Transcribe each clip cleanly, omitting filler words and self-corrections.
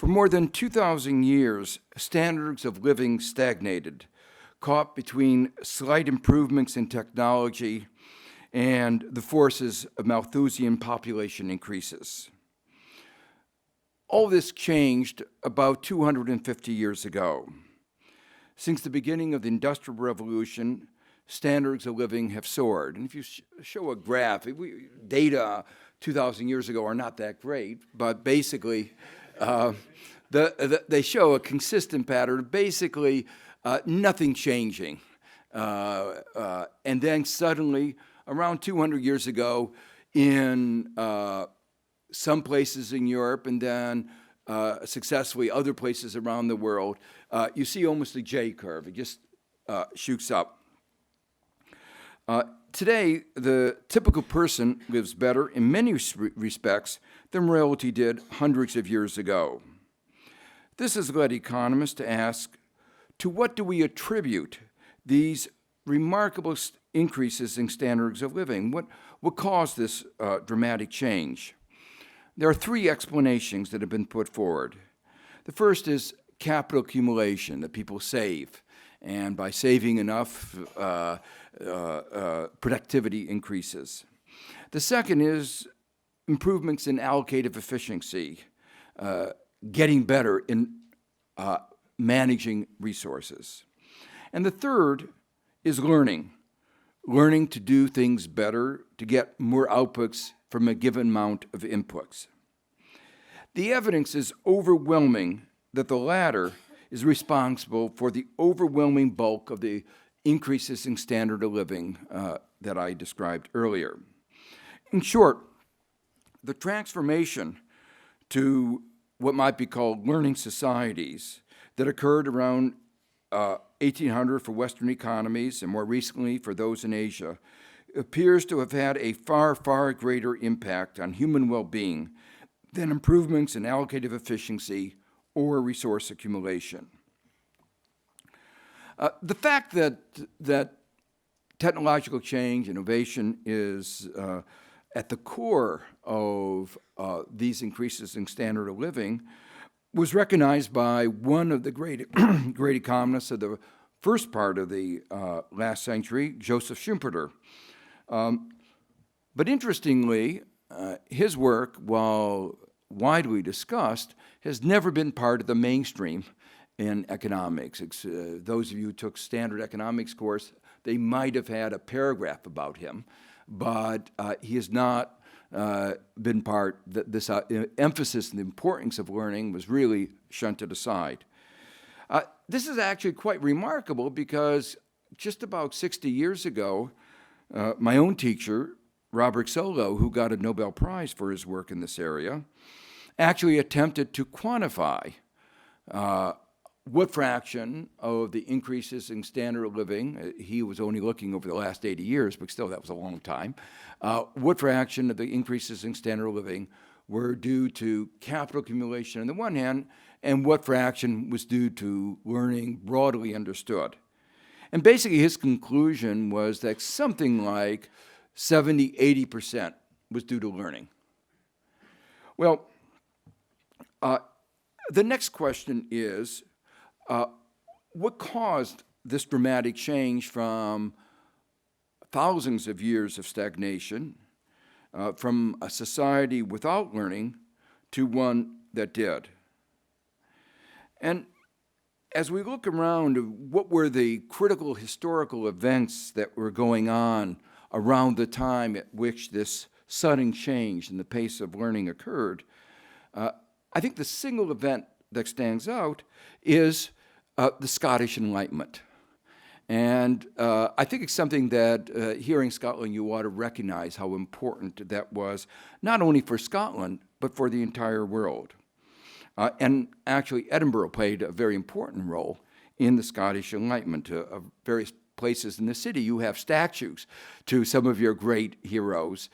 For more than 2,000 years, standards of living stagnated, caught between slight improvements in technology and the forces of Malthusian population increases. All this changed about 250 years ago. Since the beginning of the Industrial Revolution, standards of living have soared. And if you show a graph, data 2,000 years ago are not that great, but basically they show a consistent pattern, basically nothing changing. And then suddenly, around 200 years ago, in some places in Europe and then successfully other places around the world, you see almost a J curve. It just shoots up. Today, the typical person lives better in many respects than royalty did hundreds of years ago. This has led economists to ask, to what do we attribute these remarkable increases in standards of living? What caused this dramatic change? There are three explanations that have been put forward. The first is capital accumulation, that people save, and by saving enough, productivity increases. The second is improvements in allocative efficiency, getting better in managing resources. And the third is learning to do things better, to get more outputs from a given amount of inputs. The evidence is overwhelming that the latter is responsible for the overwhelming bulk of the increases in standard of living that I described earlier. In short, the transformation to what might be called learning societies that occurred around 1800 for Western economies and more recently for those in Asia appears to have had a far, far greater impact on human well-being than improvements in allocative efficiency or resource accumulation. The fact that technological change, innovation is at the core of these increases in standard of living was recognized by one of the great economists of the first part of the last century, Joseph Schumpeter. But interestingly, his work, while widely discussed, has never been part of the mainstream in economics. Those of you who took standard economics course, they might have had a paragraph about him, but he has not been part. This emphasis on the importance of learning was really shunted aside. This is actually quite remarkable because just about 60 years ago, my own teacher, Robert Solow, who got a Nobel Prize for his work in this area, actually attempted to quantify what fraction of the increases in standard of living, he was only looking over the last 80 years, but still that was a long time, what fraction of the increases in standard of living were due to capital accumulation on the one hand, and what fraction was due to learning broadly understood. And basically his conclusion was that something like 70–80% was due to learning. Well, the next question is, what caused this dramatic change from thousands of years of stagnation, from a society without learning to one that did? And as we look around, what were the critical historical events that were going on around the time at which this sudden change in the pace of learning occurred, I think the single event that stands out is the Scottish Enlightenment. And I think it's something that here in Scotland you ought to recognize how important that was, not only for Scotland, but for the entire world. And actually Edinburgh played a very important role in the Scottish Enlightenment. Various places in the city you have statues to some of your great heroes,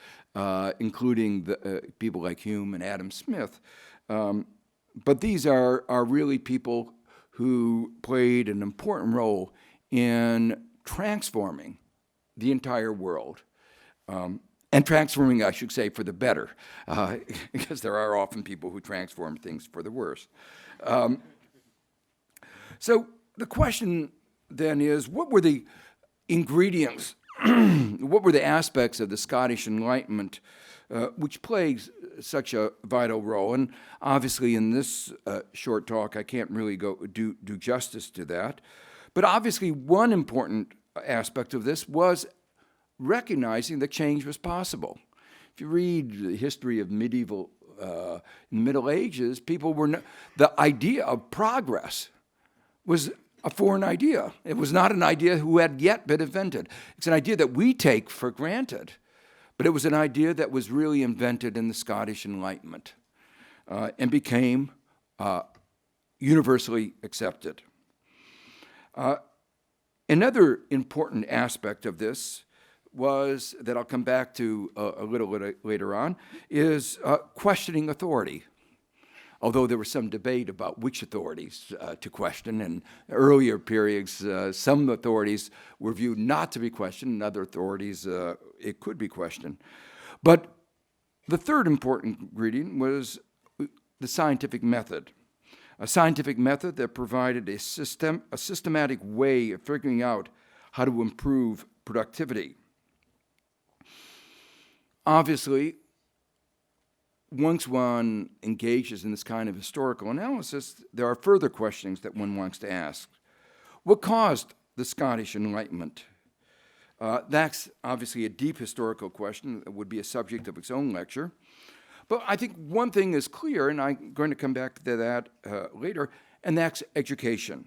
including people like Hume and Adam Smith. But these are really people who played an important role in transforming the entire world. and transforming, I should say, for the better, because there are often people who transform things for the worse. So the question then is, what were the ingredients, what were the aspects of the Scottish Enlightenment which played such a vital role? And obviously in this short talk, I can't really do justice to that. But obviously one important aspect of this was recognizing that change was possible. If you read the history of Middle Ages, people were the idea of progress was a foreign idea. It was not an idea who had yet been invented. It's an idea that we take for granted, but it was an idea that was really invented in the Scottish Enlightenment and became universally accepted. Another important aspect of this was, that I'll come back to a little later on, is questioning authority. Although there was some debate about which authorities to question. In earlier periods, some authorities were viewed not to be questioned, and other authorities, it could be questioned. But the third important ingredient was the scientific method. A scientific method that provided a systematic way of figuring out how to improve productivity. Obviously, once one engages in this kind of historical analysis, there are further questions that one wants to ask. What caused the Scottish Enlightenment? That's obviously a deep historical question that would be a subject of its own lecture. But I think one thing is clear, and I'm going to come back to that later, and that's education.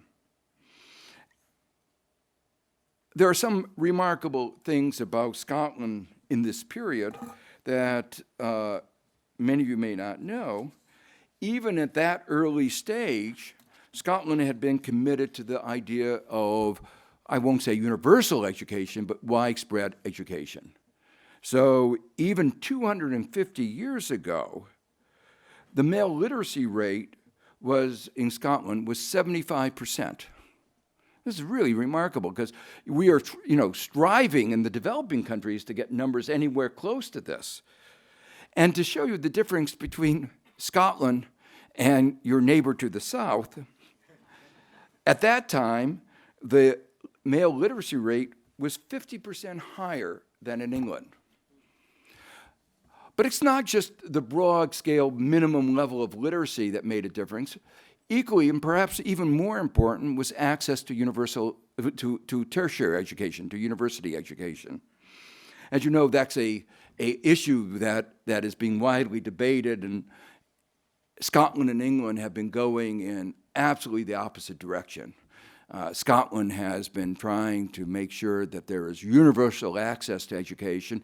There are some remarkable things about Scotland in this period that many of you may not know. Even at that early stage, Scotland had been committed to the idea of, I won't say universal education, but widespread education. So even 250 years ago, the male literacy rate in Scotland was 75%. This is really remarkable, because we are, striving in the developing countries to get numbers anywhere close to this. And to show you the difference between Scotland and your neighbor to the south, at that time, the male literacy rate was 50% higher than in England. But it's not just the broad-scale minimum level of literacy that made a difference. Equally, and perhaps even more important, was access to tertiary education, to university education. As you know, that's a issue that is being widely debated, and Scotland and England have been going in absolutely the opposite direction. Scotland has been trying to make sure that there is universal access to education,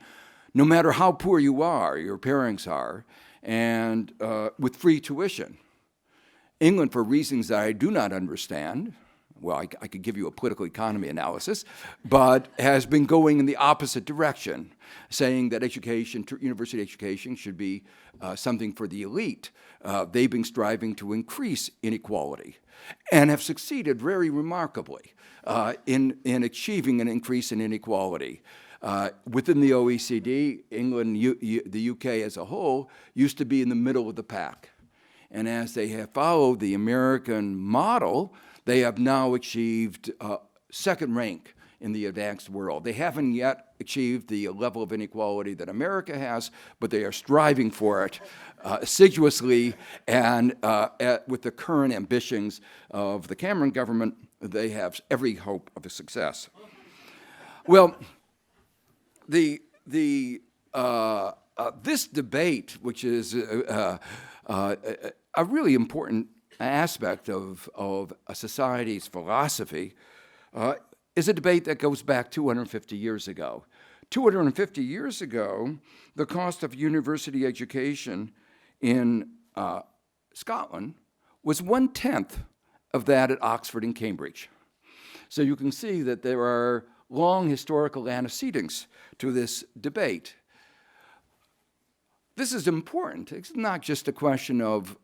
no matter how poor you are, your parents are, and with free tuition. England, for reasons that I do not understand, well, I could give you a political economy analysis, but has been going in the opposite direction, saying that education, university education, should be something for the elite. They've been striving to increase inequality and have succeeded very remarkably in achieving an increase in inequality. Within the OECD, England, the UK as a whole, used to be in the middle of the pack. And as they have followed the American model, they have now achieved second rank in the advanced world. They haven't yet achieved the level of inequality that America has, but they are striving for it assiduously, and with the current ambitions of the Cameron government, they have every hope of a success. Well, this debate, which is a really important aspect of a society's philosophy, is a debate that goes back 250 years ago. 250 years ago, the cost of university education in Scotland was 1/10 of that at Oxford and Cambridge. So you can see that there are long historical antecedents to this debate. This is important. It's not just a question of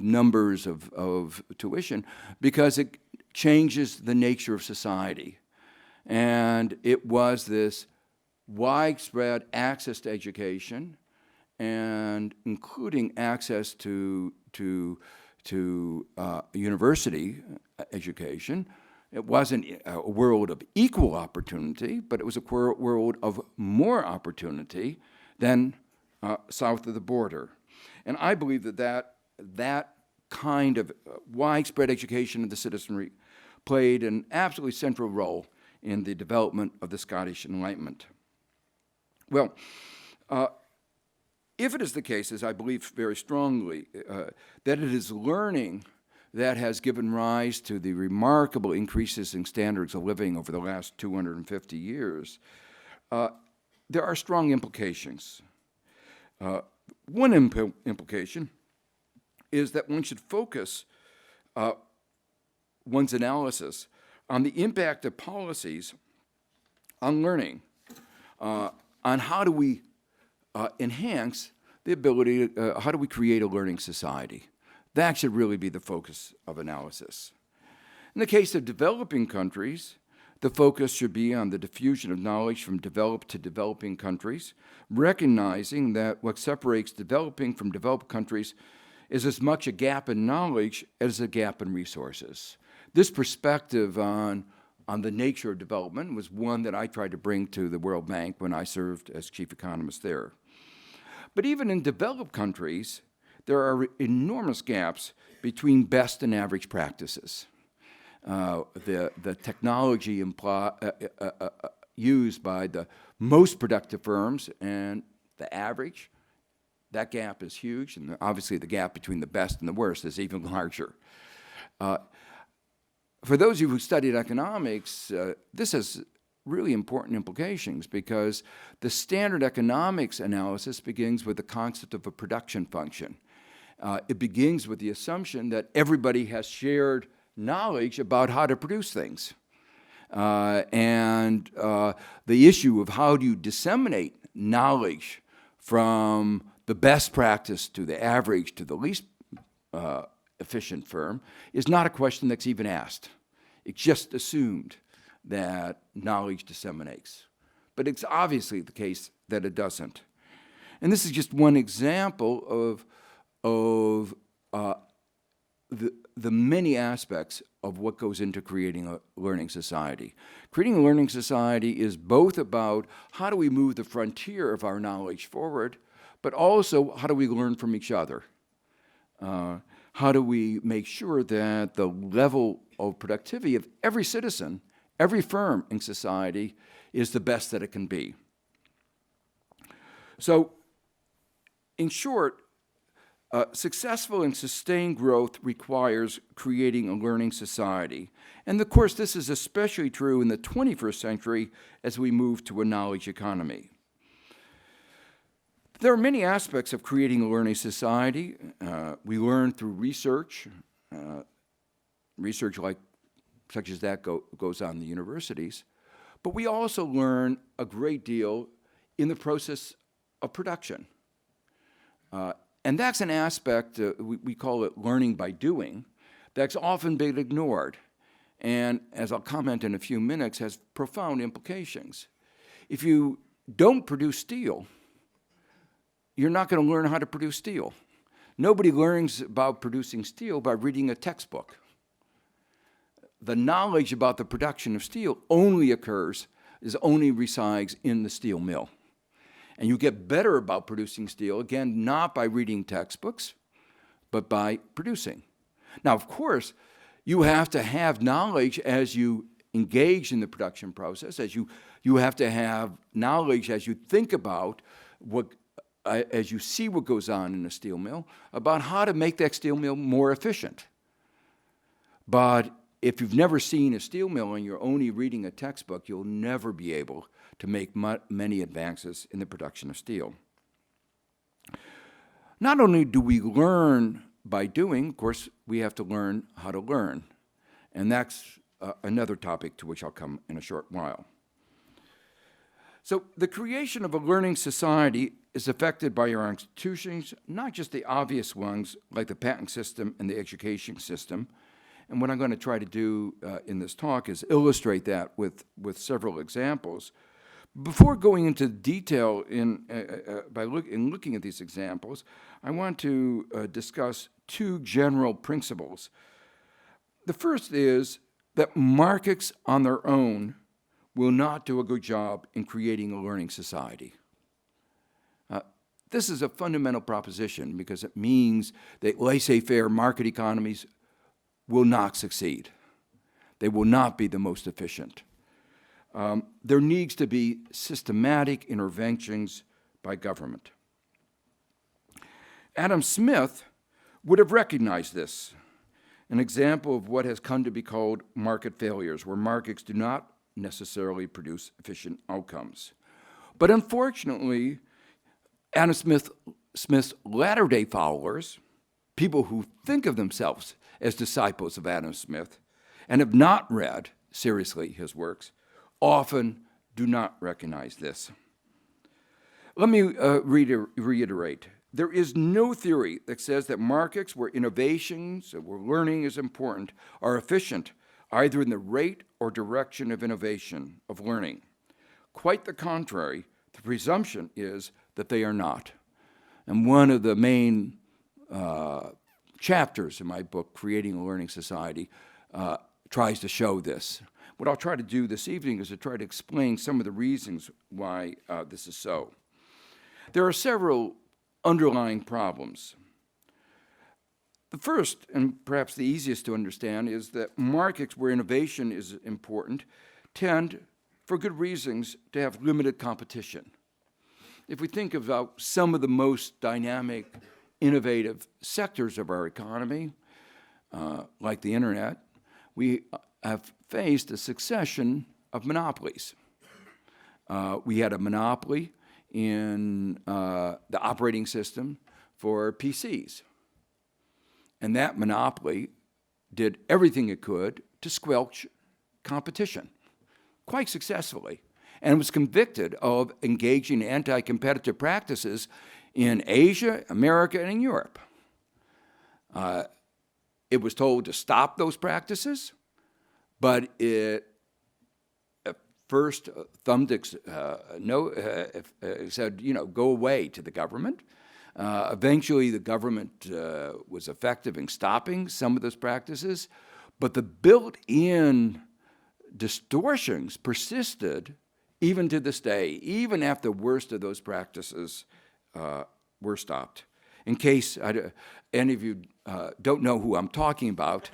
numbers of tuition, because it changes the nature of society. And it was this widespread access to education, and including access to university education. It wasn't a world of equal opportunity, but it was a world of more opportunity than south of the border. And I believe that kind of widespread education of the citizenry played an absolutely central role in the development of the Scottish Enlightenment. Well, if it is the case, as I believe very strongly, that it is learning that has given rise to the remarkable increases in standards of living over the last 250 years, there are strong implications. One implication is that one should focus one's analysis on the impact of policies on learning, on how do we enhance the ability, how do we create a learning society? That should really be the focus of analysis. In the case of developing countries, the focus should be on the diffusion of knowledge from developed to developing countries, recognizing that what separates developing from developed countries is as much a gap in knowledge as a gap in resources. This perspective on the nature of development was one that I tried to bring to the World Bank when I served as chief economist there. But even in developed countries, there are enormous gaps between best and average practices. The technology used by the most productive firms and the average, that gap is huge, and obviously the gap between the best and the worst is even larger. For those of you who studied economics, this has really important implications because the standard economics analysis begins with the concept of a production function. It begins with the assumption that everybody has shared knowledge about how to produce things. And the issue of how do you disseminate knowledge from the best practice to the average to the least efficient firm is not a question that's even asked. It's just assumed that knowledge disseminates. But it's obviously the case that it doesn't. And this is just one example of the many aspects of what goes into creating a learning society. Creating a learning society is both about how do we move the frontier of our knowledge forward, but also how do we learn from each other? How do we make sure that the level of productivity of every citizen, every firm in society is the best that it can be? So, in short, successful and sustained growth requires creating a learning society. And of course, this is especially true in the 21st century as we move to a knowledge economy. There are many aspects of creating a learning society. We learn through research, research such as that goes on in the universities. But we also learn a great deal in the process of production. And that's an aspect, we call it learning by doing, that's often been ignored. And as I'll comment in a few minutes, has profound implications. If you don't produce steel, you're not going to learn how to produce steel. Nobody learns about producing steel by reading a textbook. The knowledge about the production of steel only resides in the steel mill. And you get better about producing steel, again, not by reading textbooks, but by producing. Now, of course, you have to have knowledge as you engage in the production process, as you have to have knowledge as you think about as you see what goes on in a steel mill, about how to make that steel mill more efficient. But if you've never seen a steel mill and you're only reading a textbook, you'll never be able to make many advances in the production of steel. Not only do we learn by doing, of course, we have to learn how to learn. And that's another topic to which I'll come in a short while. So the creation of a learning society is affected by our institutions, not just the obvious ones like the patent system and the education system. And what I'm going to try to do in this talk is illustrate that with several examples. Before going into detail by looking at these examples, I want to discuss two general principles. The first is that markets on their own will not do a good job in creating a learning society. This is a fundamental proposition because it means that laissez-faire market economies will not succeed. They will not be the most efficient. There needs to be systematic interventions by government. Adam Smith would have recognized this, an example of what has come to be called market failures, where markets do not necessarily produce efficient outcomes. But unfortunately, Adam Smith's latter-day followers, people who think of themselves as disciples of Adam Smith and have not read seriously his works, often do not recognize this. Let me reiterate. There is no theory that says that markets where innovations, where learning is important, are efficient, either in the rate or direction of innovation, of learning. Quite the contrary, the presumption is that they are not. And one of the main chapters in my book, Creating a Learning Society, tries to show this. What I'll try to do this evening is to try to explain some of the reasons why this is so. There are several underlying problems. The first, and perhaps the easiest to understand, is that markets where innovation is important tend, for good reasons, to have limited competition. If we think about some of the most dynamic, innovative sectors of our economy, like the internet, we have faced a succession of monopolies. We had a monopoly in the operating system for PCs. And that monopoly did everything it could to squelch competition, quite successfully, and was convicted of engaging in anti-competitive practices in Asia, America, and in Europe. It was told to stop those practices, but it first said, go away to the government. Eventually, the government was effective in stopping some of those practices, but the built-in distortions persisted even to this day, even after the worst of those practices were stopped. In case any of you don't know who I'm talking about,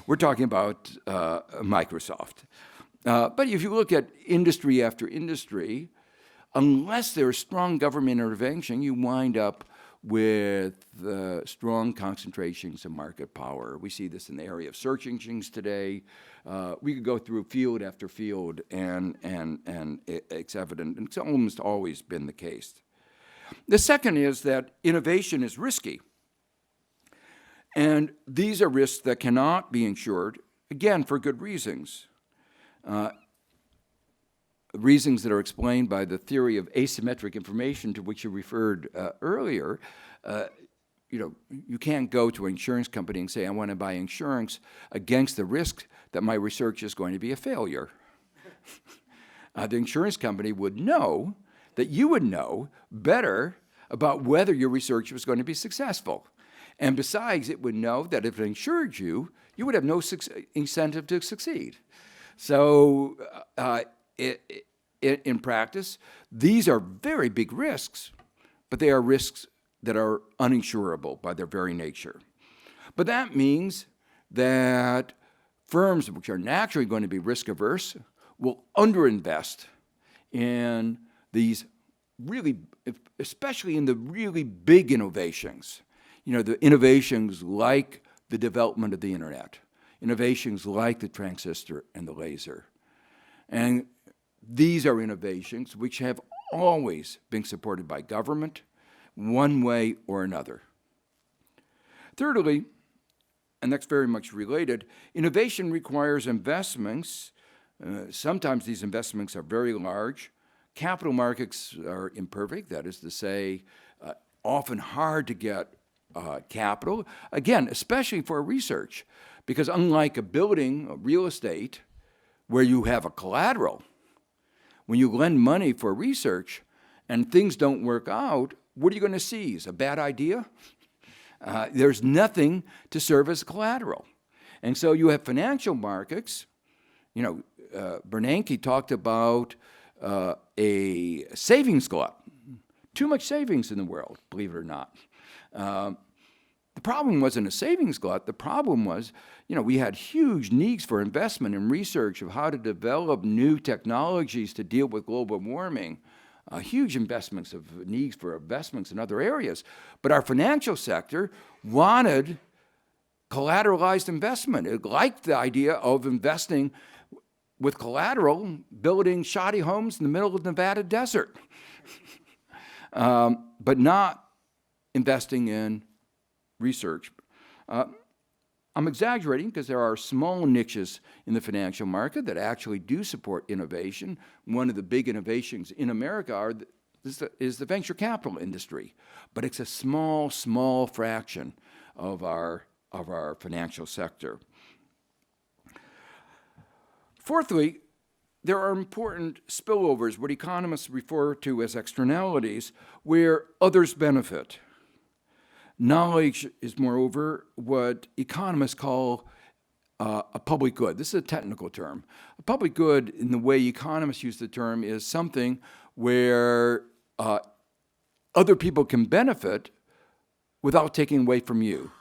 we're talking about Microsoft. But if you look at industry after industry, unless there's strong government intervention, you wind up with strong concentrations of market power. We see this in the area of search engines today. We could go through field after field, and it's evident, and it's almost always been the case. The second is that innovation is risky. And these are risks that cannot be insured, again, for good reasons. Reasons that are explained by the theory of asymmetric information to which you referred earlier. You can't go to an insurance company and say, I want to buy insurance against the risk that my research is going to be a failure. The insurance company would know that you would know better about whether your research was going to be successful. And besides, it would know that if it insured you, you would have no incentive to succeed. So in practice, these are very big risks, but they are risks that are uninsurable by their very nature. But that means that firms which are naturally going to be risk averse will underinvest in these really, especially in the really big innovations. The innovations like the development of the internet, innovations like the transistor and the laser. And these are innovations which have always been supported by government, one way or another. Thirdly, and that's very much related, innovation requires investments. Sometimes these investments are very large. Capital markets are imperfect, that is to say, often hard to get capital, again, especially for research, because unlike a building, real estate, where you have a collateral. When you lend money for research and things don't work out, what are you going to seize? A bad idea? There's nothing to serve as collateral. And so you have financial markets. Bernanke talked about a savings glut. Too much savings in the world, believe it or not. The problem wasn't a savings glut. The problem was, we had huge needs for investment in research of how to develop new technologies to deal with global warming, huge investments of needs for investments in other areas. But our financial sector wanted collateralized investment. It liked the idea of investing with collateral, building shoddy homes in the middle of the Nevada desert, but not investing in research. I'm exaggerating because there are small niches in the financial market that actually do support innovation. One of the big innovations in America is the venture capital industry, but it's a small fraction of our financial sector. Fourthly, there are important spillovers, what economists refer to as externalities, where others benefit. Knowledge is, moreover, what economists call a public good. This is a technical term. A public good, in the way economists use the term, is something where other people can benefit without taking away from you.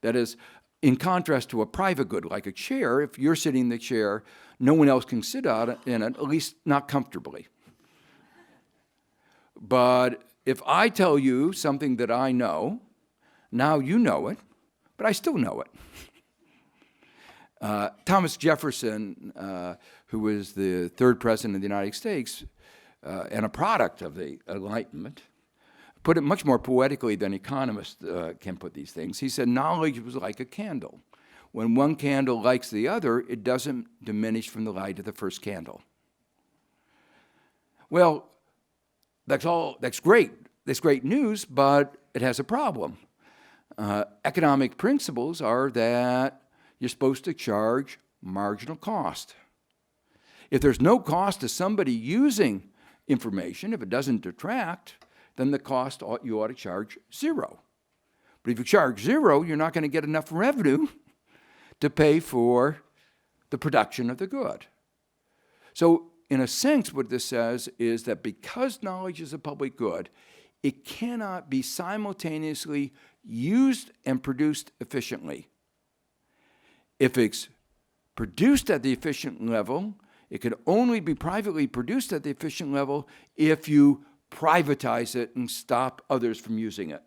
That is, in contrast to a private good, like a chair, if you're sitting in the chair, no one else can sit in it, at least not comfortably. But if I tell you something that I know, now you know it, but I still know it. Thomas Jefferson, who was the third president of the United States and a product of the Enlightenment, put it much more poetically than economists can put these things. He said, knowledge was like a candle. When one candle lights the other, it doesn't diminish from the light of the first candle. Well, that's great. That's great news, but it has a problem. Economic principles are that you're supposed to charge marginal cost. If there's no cost to somebody using information, if it doesn't detract, then the cost you ought to charge zero. But if you charge zero, you're not going to get enough revenue to pay for the production of the good. So in a sense, what this says is that because knowledge is a public good, it cannot be simultaneously used and produced efficiently. If it's produced at the efficient level, it can only be privately produced at the efficient level if you privatize it and stop others from using it.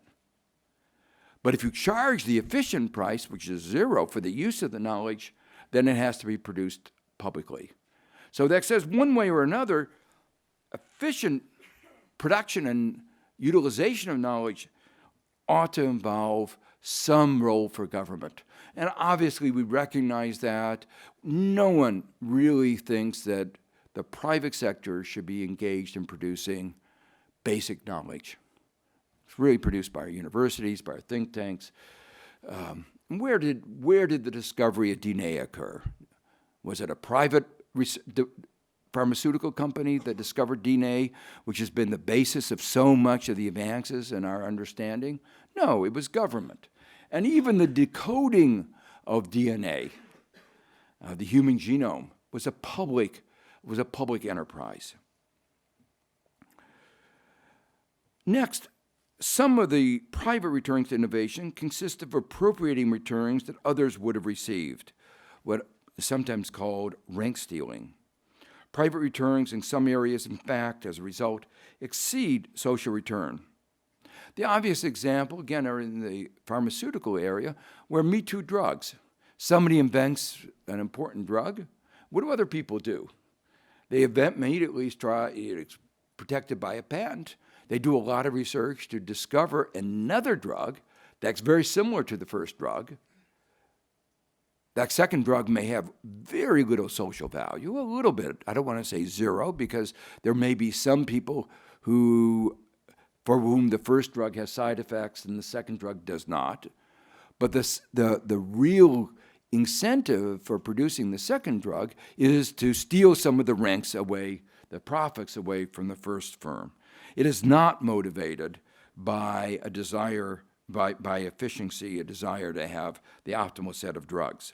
But if you charge the efficient price, which is zero, for the use of the knowledge, then it has to be produced publicly. So that says one way or another, efficient production and utilization of knowledge ought to involve some role for government. And obviously we recognize that no one really thinks that the private sector should be engaged in producing basic knowledge. It's really produced by our universities, by our think tanks. Where did the discovery of DNA occur? Was it a private pharmaceutical company that discovered DNA, which has been the basis of so much of the advances in our understanding? No, it was government. And even the decoding of DNA, the human genome, was a public enterprise. Next, some of the private returns to innovation consist of appropriating returns that others would have received, what is sometimes called rank stealing. Private returns in some areas, in fact, as a result, exceed social return. The obvious example, again, are in the pharmaceutical area, where Me Too drugs. Somebody invents an important drug. What do other people do? They immediately try, it's protected by a patent. They do a lot of research to discover another drug that's very similar to the first drug. That second drug may have very little social value, a little bit. I don't want to say zero, because there may be some people for whom the first drug has side effects and the second drug does not. But the real incentive for producing the second drug is to steal some of the rents away, the profits away from the first firm. It is not motivated by a desire, by efficiency, a desire to have the optimal set of drugs.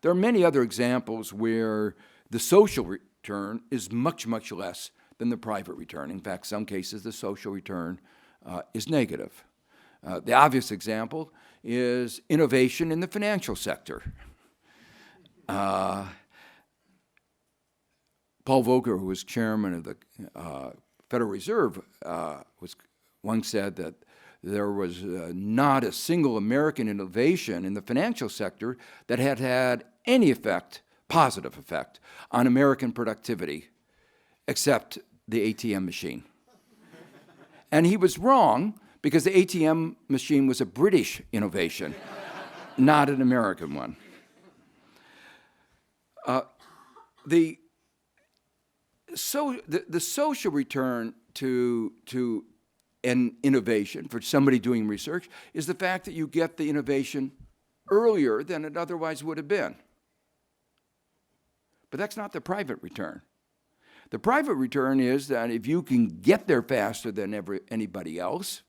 There are many other examples where the social return is much, much less than the private return. In fact, some cases the social return is negative. The obvious example is innovation in the financial sector. Paul Volcker, who was chairman of the Federal Reserve, once said that there was not a single American innovation in the financial sector that had had any effect, positive effect, on American productivity, except the ATM machine. And he was wrong, because the ATM machine was a British innovation, not an American one. The social return to an innovation for somebody doing research is the fact that you get the innovation earlier than it otherwise would have been. But that's not the private return. The private return is that if you can get there faster than anybody else,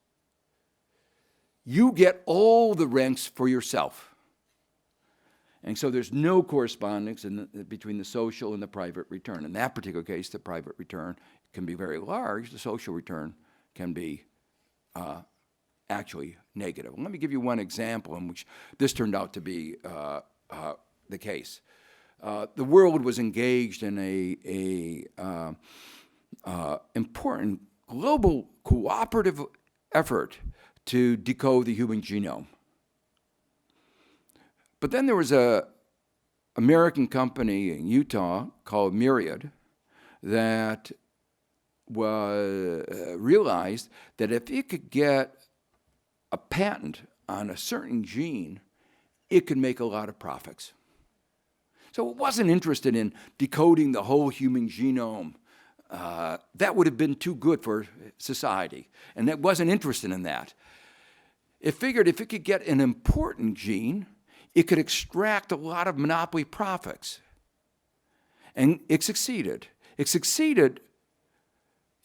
you get all the rents for yourself. And so there's no correspondence between the social and the private return. In that particular case, the private return can be very large. The social return can be actually negative. Let me give you one example in which this turned out to be the case. The world was engaged in a important global cooperative effort to decode the human genome. But then there was an American company in Utah called Myriad that realized that if it could get a patent on a certain gene, it could make a lot of profits. So it wasn't interested in decoding the whole human genome. That would have been too good for society, and it wasn't interested in that. It figured if it could get an important gene, it could extract a lot of monopoly profits. And it succeeded. It succeeded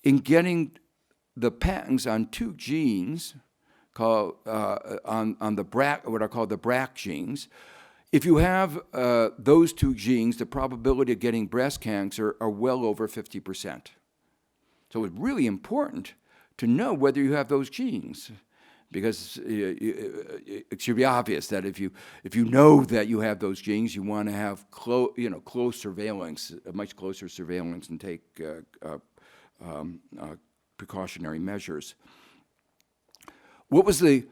in getting the patents on two genes called on the BRCA, what are called the BRCA genes. If you have those two genes, the probability of getting breast cancer are well over 50%. So it's really important to know whether you have those genes, because it should be obvious that if you know that you have those genes, you want to have close surveillance, much closer surveillance, and take precautionary measures. What was the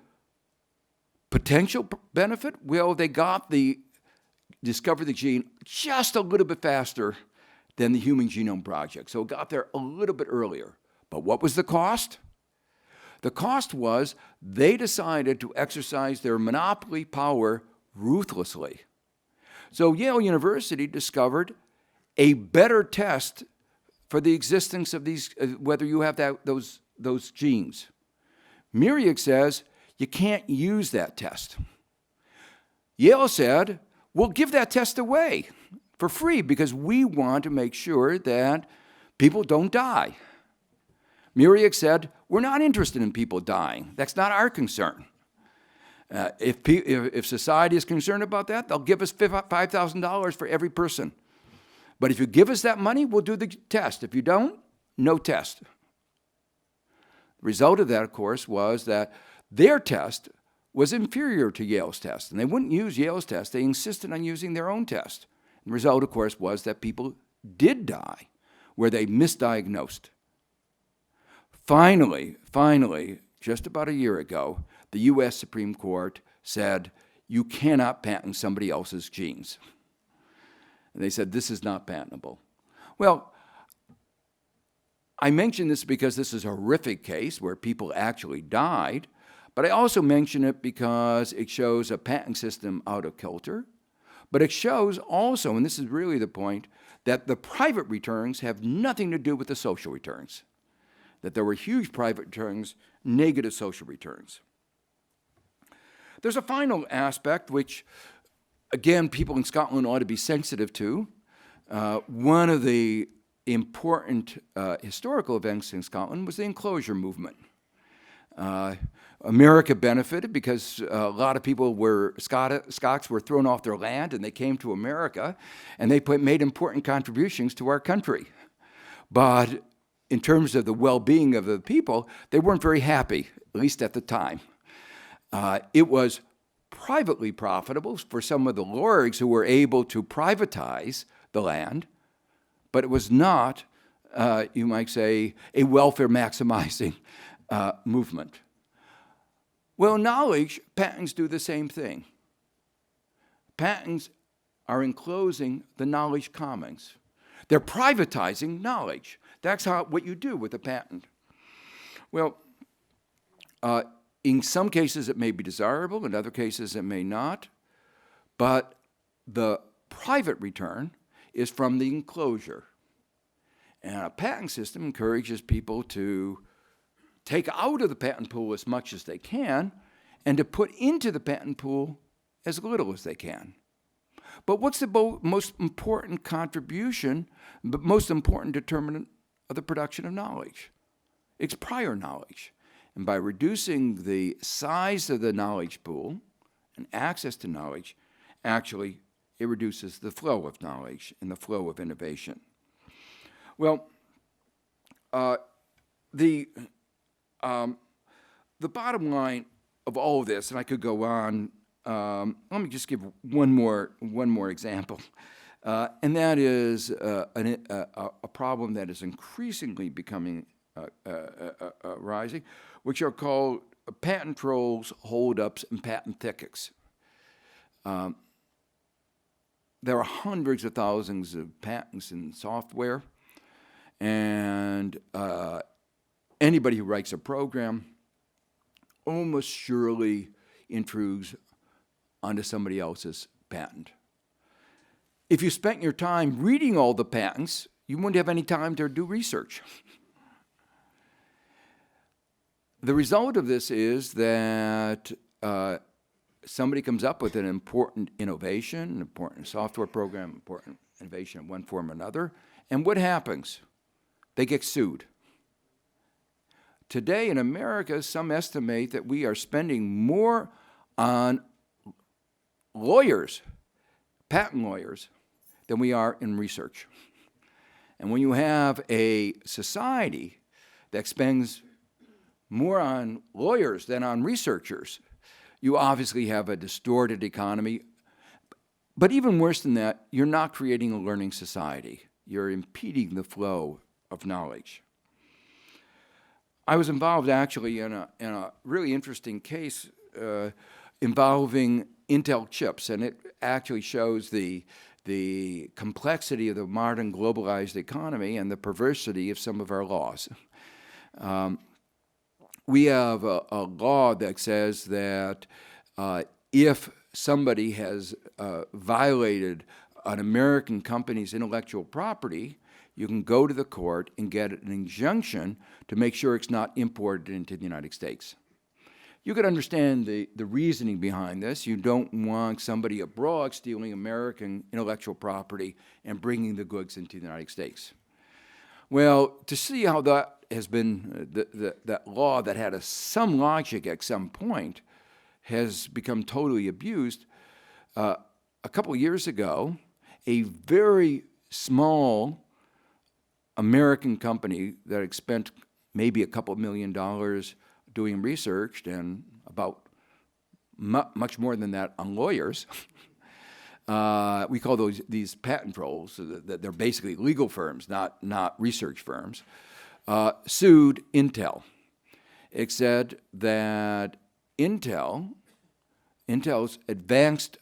potential benefit? Well, they discovered the gene just a little bit faster than the Human Genome Project. So it got there a little bit earlier. But what was the cost? The cost was they decided to exercise their monopoly power ruthlessly. So Yale University discovered a better test for the existence of these, whether you have those genes. Myriad says you can't use that test. Yale said, we'll give that test away for free because we want to make sure that people don't die. Myriad said, we're not interested in people dying. That's not our concern. If society is concerned about that, they'll give us $5,000 for every person. But if you give us that money, we'll do the test. If you don't, no test. The result of that, of course, was that their test was inferior to Yale's test. And they wouldn't use Yale's test. They insisted on using their own test. The result, of course, was that people did die where they misdiagnosed. Finally, just about a year ago, the U.S. Supreme Court said, you cannot patent somebody else's genes. And they said, this is not patentable. Well, I mention this because this is a horrific case where people actually died, but I also mention it because it shows a patent system out of kilter, but it shows also, and this is really the point, that the private returns have nothing to do with the social returns, that there were huge private returns, negative social returns. There's a final aspect which again, people in Scotland ought to be sensitive to. One of the important historical events in Scotland was the enclosure movement. America benefited because a lot of people were, Scots were thrown off their land and they came to America and they made important contributions to our country. But in terms of the well-being of the people, they weren't very happy, at least at the time. It was privately profitable for some of the lords who were able to privatize the land, but it was not, you might say, a welfare maximizing movement. Well, knowledge, patents do the same thing. Patents are enclosing the knowledge commons. They're privatizing knowledge. That's what you do with a patent. Well, in some cases it may be desirable, in other cases it may not, but the private return is from the enclosure. And a patent system encourages people to take out of the patent pool as much as they can and to put into the patent pool as little as they can. But what's the most important contribution, the most important determinant of the production of knowledge? It's prior knowledge. And by reducing the size of the knowledge pool and access to knowledge, actually it reduces the flow of knowledge and the flow of innovation. Well, the bottom line of all of this, and I could go on, let me just give one more example, and that is a problem that is increasingly becoming rising, which are called patent trolls, holdups, and patent thickets. There are hundreds of thousands of patents in software, and anybody who writes a program almost surely intrudes onto somebody else's patent. If you spent your time reading all the patents, you wouldn't have any time to do research. The result of this is that somebody comes up with an important innovation, an important software program, important innovation in one form or another, and what happens? They get sued. Today in America, some estimate that we are spending more on lawyers, patent lawyers, than we are in research. And when you have a society that spends more on lawyers than on researchers, you obviously have a distorted economy. But even worse than that, you're not creating a learning society. You're impeding the flow of knowledge. I was involved actually in a really interesting case involving Intel chips, and it actually shows the complexity of the modern globalized economy and the perversity of some of our laws. We have a law that says that if somebody has violated an American company's intellectual property, you can go to the court and get an injunction to make sure it's not imported into the United States. You could understand the reasoning behind this. You don't want somebody abroad stealing American intellectual property and bringing the goods into the United States. Well, to see how that has been, that law that had some logic at some point has become totally abused, a couple of years ago, a very small American company that had spent maybe a couple $1 million doing research and about much more than that on lawyers. We call these patent trolls. They're basically legal firms, not research firms. Sued Intel. It said that Intel's advanced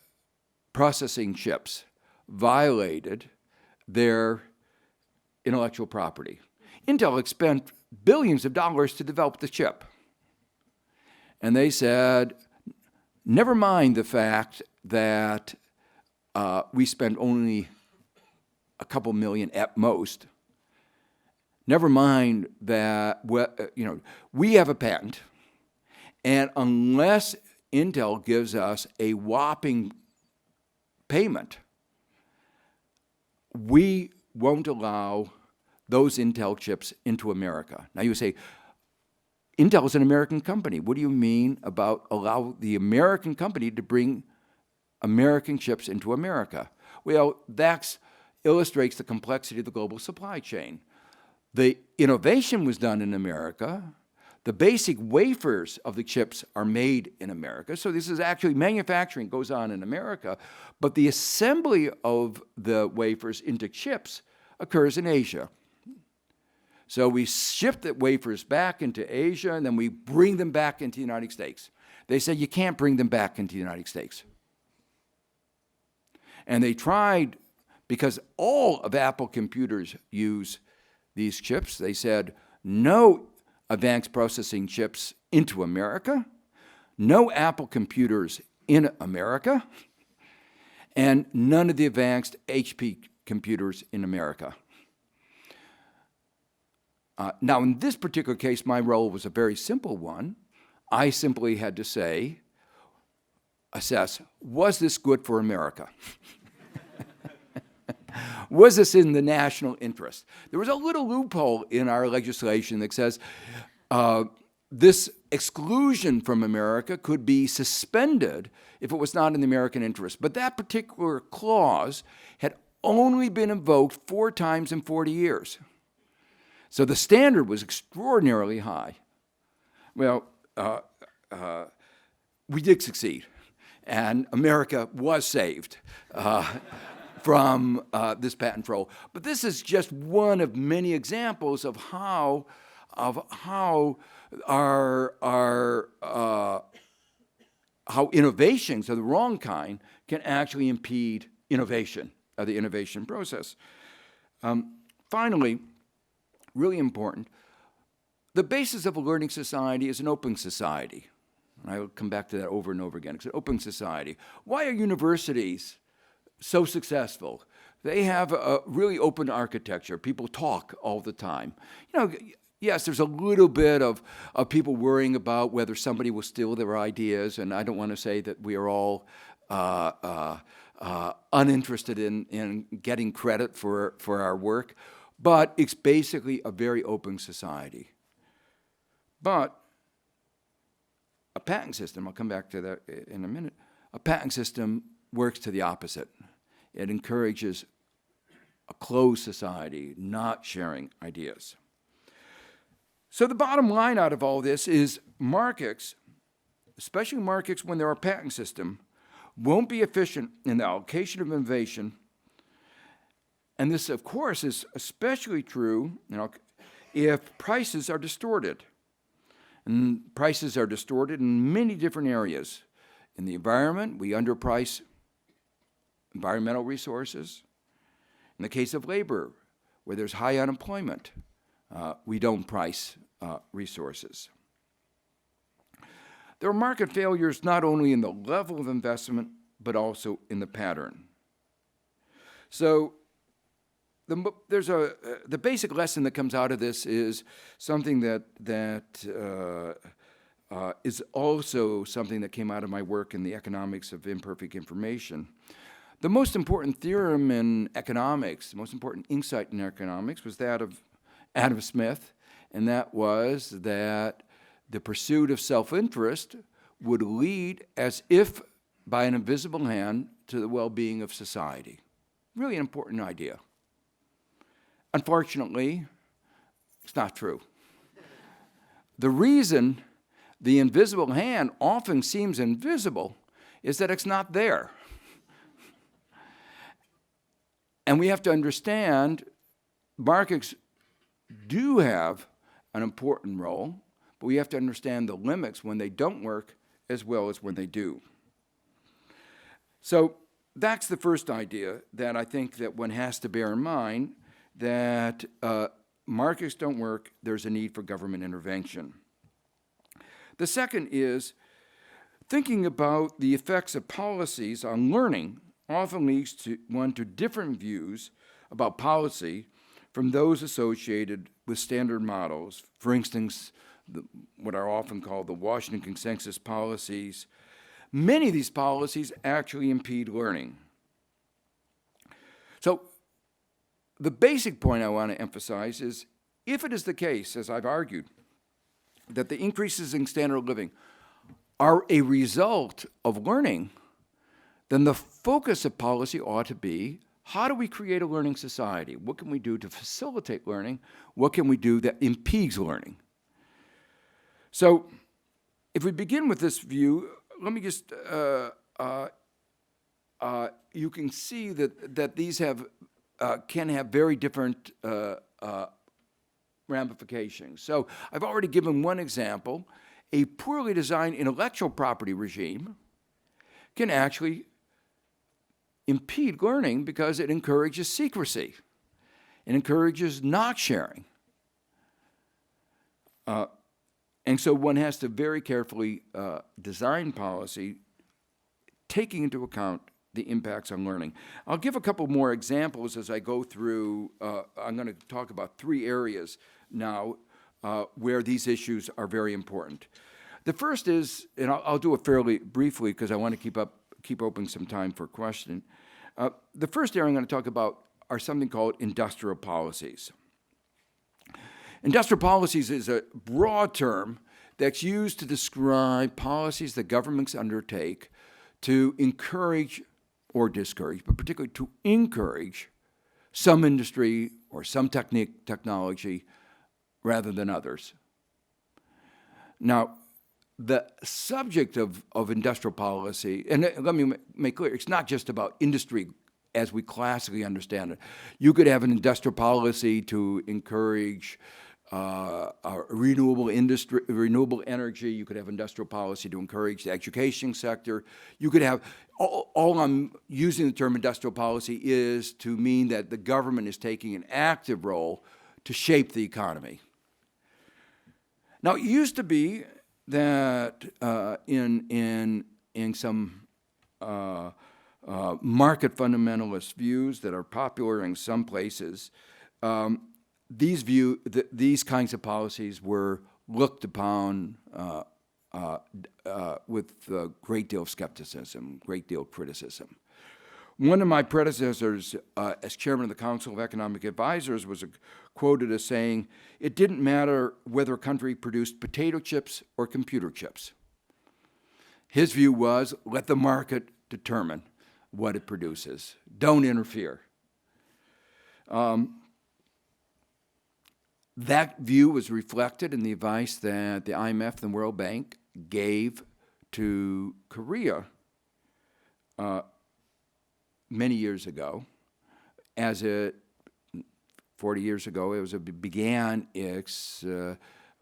processing chips violated their intellectual property. Intel had spent billions of dollars to develop the chip. And they said, never mind the fact that we spent only a couple million at most. Never mind that we have a patent, and unless Intel gives us a whopping payment. We won't allow those Intel chips into America. Now you say, Intel is an American company. What do you mean about allow the American company to bring American chips into America? Well, that illustrates the complexity of the global supply chain. The innovation was done in America. The basic wafers of the chips are made in America. So this is actually manufacturing goes on in America, but the assembly of the wafers into chips occurs in Asia. So we ship the wafers back into Asia, and then we bring them back into the United States. They said you can't bring them back into the United States. And they tried, because all of Apple computers use these chips, they said no advanced processing chips into America, no Apple computers in America, and none of the advanced HP computers in America. Now, in this particular case, my role was a very simple one. I simply had to assess, was this good for America? Was this in the national interest? There was a little loophole in our legislation that says this exclusion from America could be suspended if it was not in the American interest. But that particular clause had only been invoked 4 times in 40 years. So the standard was extraordinarily high. Well, we did succeed, and America was saved from this patent troll. But this is just one of many examples of how innovations of the wrong kind can actually impede innovation, the innovation process. Finally, really important, the basis of a learning society is an open society. And I will come back to that over and over again. It's an open society. Why are universities so successful? They have a really open architecture. People talk all the time. Yes, there's a little bit of people worrying about whether somebody will steal their ideas, and I don't want to say that we are all uninterested in getting credit for our work, but it's basically a very open society. But a patent system, I'll come back to that in a minute, a patent system works to the opposite. It encourages a closed society, not sharing ideas. So the bottom line out of all this is markets, especially markets when there are a patent system, won't be efficient in the allocation of innovation. And this, of course, is especially true if prices are distorted. And prices are distorted in many different areas. In the environment, we underprice environmental resources. In the case of labor, where there's high unemployment, we don't price resources. There are market failures not only in the level of investment, but also in the pattern. So the basic lesson that comes out of this is something that is also something that came out of my work in the economics of imperfect information. The most important theorem in economics, the most important insight in economics was that of Adam Smith, and that was that the pursuit of self-interest would lead as if by an invisible hand to the well-being of society. Really an important idea. Unfortunately, it's not true. The reason the invisible hand often seems invisible is that it's not there. And we have to understand markets do have an important role, but we have to understand the limits when they don't work as well as when they do. So that's the first idea that I think that one has to bear in mind, that markets don't work, there's a need for government intervention. The second is thinking about the effects of policies on learning often leads one to different views about policy from those associated with standard models. For instance, what are often called the Washington Consensus policies. Many of these policies actually impede learning. So the basic point I want to emphasize is, if it is the case, as I've argued, that the increases in standard of living are a result of learning, then the focus of policy ought to be, how do we create a learning society? What can we do to facilitate learning? What can we do that impedes learning? So if we begin with this view, let me just, you can see that these can have very different ramifications. So I've already given one example. A poorly designed intellectual property regime can actually impede learning because it encourages secrecy. It encourages not sharing. And so one has to very carefully design policy, taking into account the impacts on learning. I'll give a couple more examples as I go through. I'm going to talk about 3 areas now where these issues are very important. The first is, and I'll do it fairly briefly because I want to keep open some time for question. The first area I'm going to talk about are something called industrial policies. Industrial policies is a broad term that's used to describe policies that governments undertake to encourage or discourage, but particularly to encourage some industry or some technology rather than others. Now, the subject of industrial policy, and let me make clear, it's not just about industry as we classically understand it. You could have an industrial policy to encourage renewable energy. You could have industrial policy to encourage the education sector. You could have, all I'm using the term industrial policy is to mean that the government is taking an active role to shape the economy. Now, it used to be that in some market fundamentalist views that are popular in some places, these kinds of policies were looked upon with a great deal of skepticism, great deal of criticism. One of my predecessors as chairman of the Council of Economic Advisors was quoted as saying, "It didn't matter whether a country produced potato chips or computer chips." His view was, let the market determine what it produces. Don't interfere. That view was reflected in the advice that the IMF and the World Bank gave to Korea many years ago, 40 years ago, it began its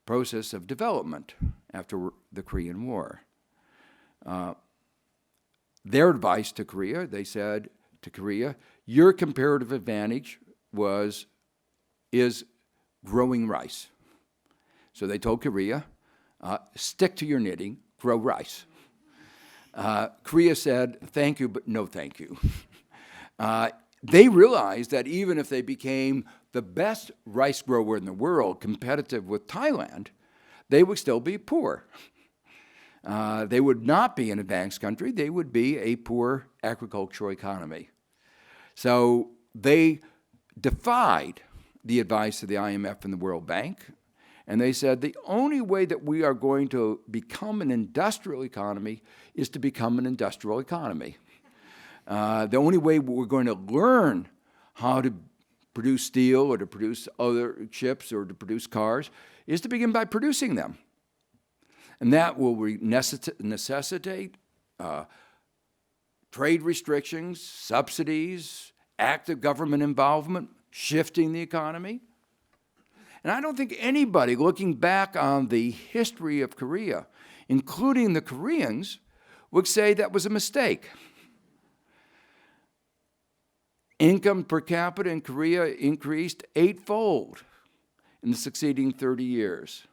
process of development after the Korean War. Their advice to Korea, they said to Korea, your comparative advantage is growing rice. So they told Korea, stick to your knitting, grow rice. Korea said, thank you, but no thank you. They realized that even if they became the best rice grower in the world, competitive with Thailand, they would still be poor. They would not be an advanced country. They would be a poor agricultural economy. So they defied the advice of the IMF and the World Bank, and they said the only way that we are going to become an industrial economy is to become an industrial economy. The only way we're going to learn how to produce steel or to produce other chips or to produce cars is to begin by producing them. And that will necessitate trade restrictions, subsidies, active government involvement, shifting the economy. And I don't think anybody looking back on the history of Korea, including the Koreans, would say that was a mistake. Income per capita in Korea increased 8-fold in the succeeding 30 years.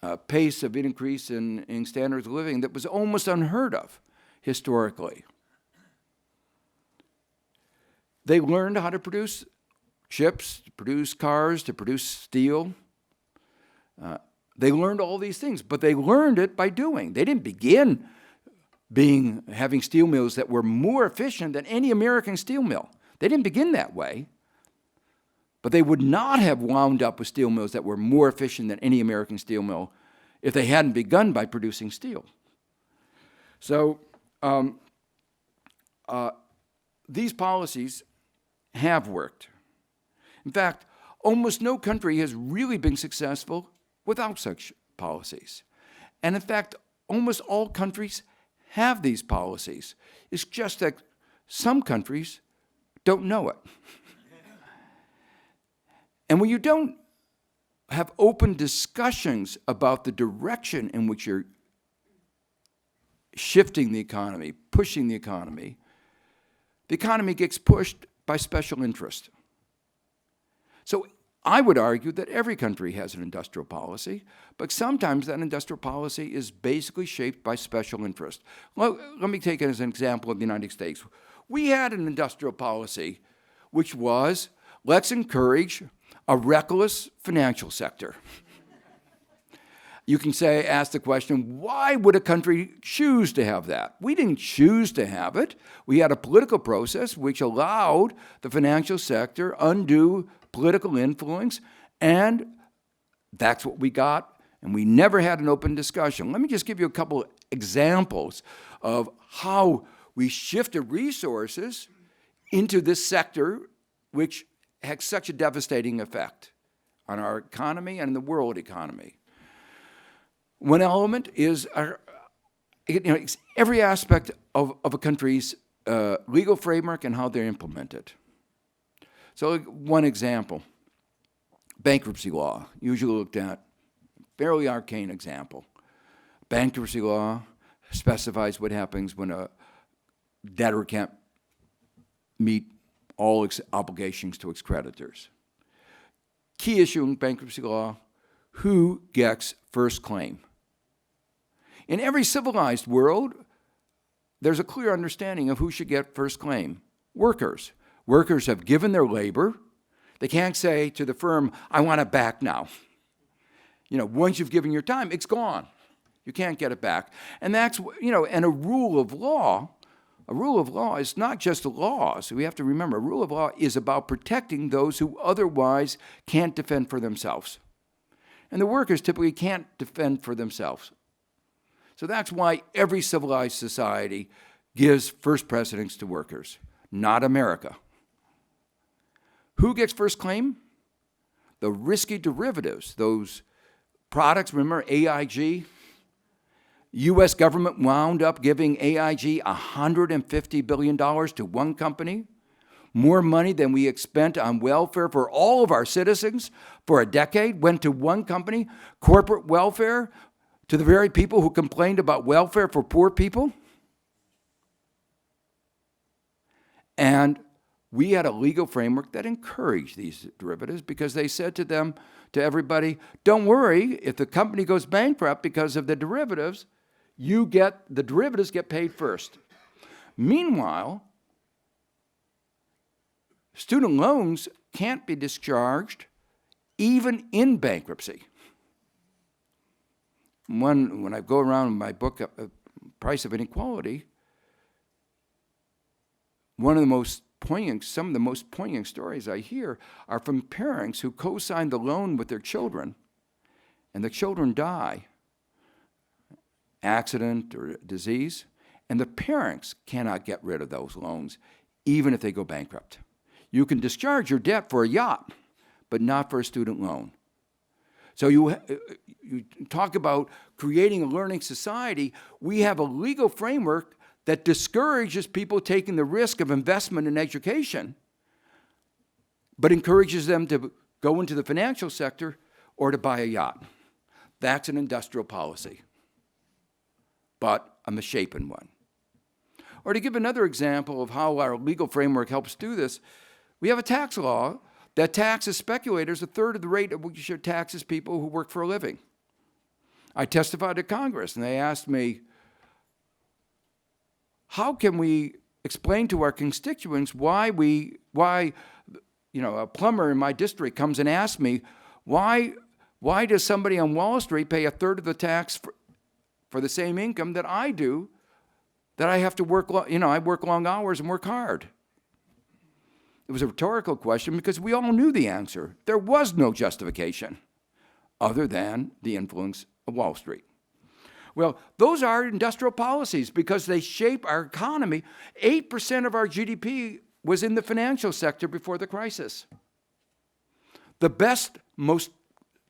A pace of increase in standards of living that was almost unheard of historically. They learned how to produce chips, to produce cars, to produce steel. They learned all these things, but they learned it by doing. They didn't begin having steel mills that were more efficient than any American steel mill. They didn't begin that way, but they would not have wound up with steel mills that were more efficient than any American steel mill if they hadn't begun by producing steel. So these policies have worked. In fact, almost no country has really been successful without such policies. And in fact, almost all countries have these policies. It's just that some countries don't know it. And when you don't have open discussions about the direction in which you're shifting the economy, pushing the economy gets pushed by special interest. So I would argue that every country has an industrial policy, but sometimes that industrial policy is basically shaped by special interest. Well, let me take it as an example of the United States. We had an industrial policy which was, let's encourage a reckless financial sector. You can say, ask the question, why would a country choose to have that? We didn't choose to have it. We had a political process which allowed the financial sector undue political influence, and that's what we got, and we never had an open discussion. Let me just give you a couple examples of how we shifted resources into this sector which had such a devastating effect on our economy and the world economy. One element is it's every aspect of a country's legal framework and how they're implemented. So one example, bankruptcy law, usually looked at, fairly arcane example. Bankruptcy law specifies what happens when a debtor can't meet all its obligations to its creditors. Key issue in bankruptcy law, who gets first claim? In every civilized world, there's a clear understanding of who should get first claim. Workers. Workers have given their labor. They can't say to the firm, I want it back now. Once you've given your time, it's gone. You can't get it back. And that's, and a rule of law is not just a law. So we have to remember, a rule of law is about protecting those who otherwise can't defend for themselves. And the workers typically can't defend for themselves. So that's why every civilized society gives first precedence to workers, not America. Who gets first claim? The risky derivatives, those products, remember AIG? U.S. government wound up giving AIG $150 billion to one company, more money than we spent on welfare for all of our citizens for a decade, went to one company, corporate welfare, to the very people who complained about welfare for poor people. And we had a legal framework that encouraged these derivatives because they said to everybody, don't worry, if the company goes bankrupt because of the derivatives, the derivatives get paid first. Meanwhile, student loans can't be discharged even in bankruptcy. When I go around in my book, Price of Inequality, some of the most poignant stories I hear are from parents who co-signed the loan with their children, and the children die, accident or disease, and the parents cannot get rid of those loans, even if they go bankrupt. You can discharge your debt for a yacht, but not for a student loan. So you talk about creating a learning society. We have a legal framework that discourages people taking the risk of investment in education, but encourages them to go into the financial sector or to buy a yacht. That's an industrial policy, but a misshapen one. Or to give another example of how our legal framework helps do this, we have a tax law that taxes speculators a third of the rate at which it taxes people who work for a living. I testified to Congress, and they asked me, how can we explain to our constituents why a plumber in my district comes and asks me, why does somebody on Wall Street pay a third of the tax for the same income that I do, that I have to work, I work long hours and work hard? It was a rhetorical question because we all knew the answer. There was no justification other than the influence of Wall Street. Well, those are industrial policies because they shape our economy. 8% of our GDP was in the financial sector before the crisis. The best, most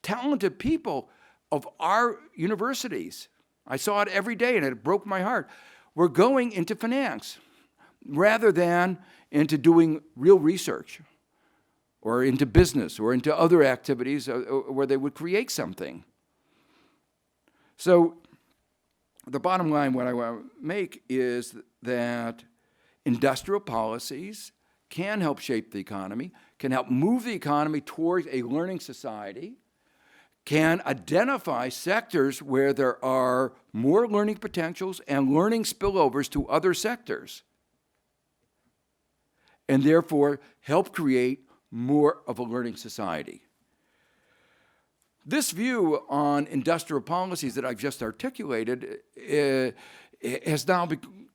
talented people of our universities, I saw it every day and it broke my heart, were going into finance rather than into doing real research or into business or into other activities where they would create something. So the bottom line, what I want to make is that industrial policies can help shape the economy, can help move the economy towards a learning society, can identify sectors where there are more learning potentials and learning spillovers to other sectors, and therefore help create more of a learning society. This view on industrial policies that I've just articulated has now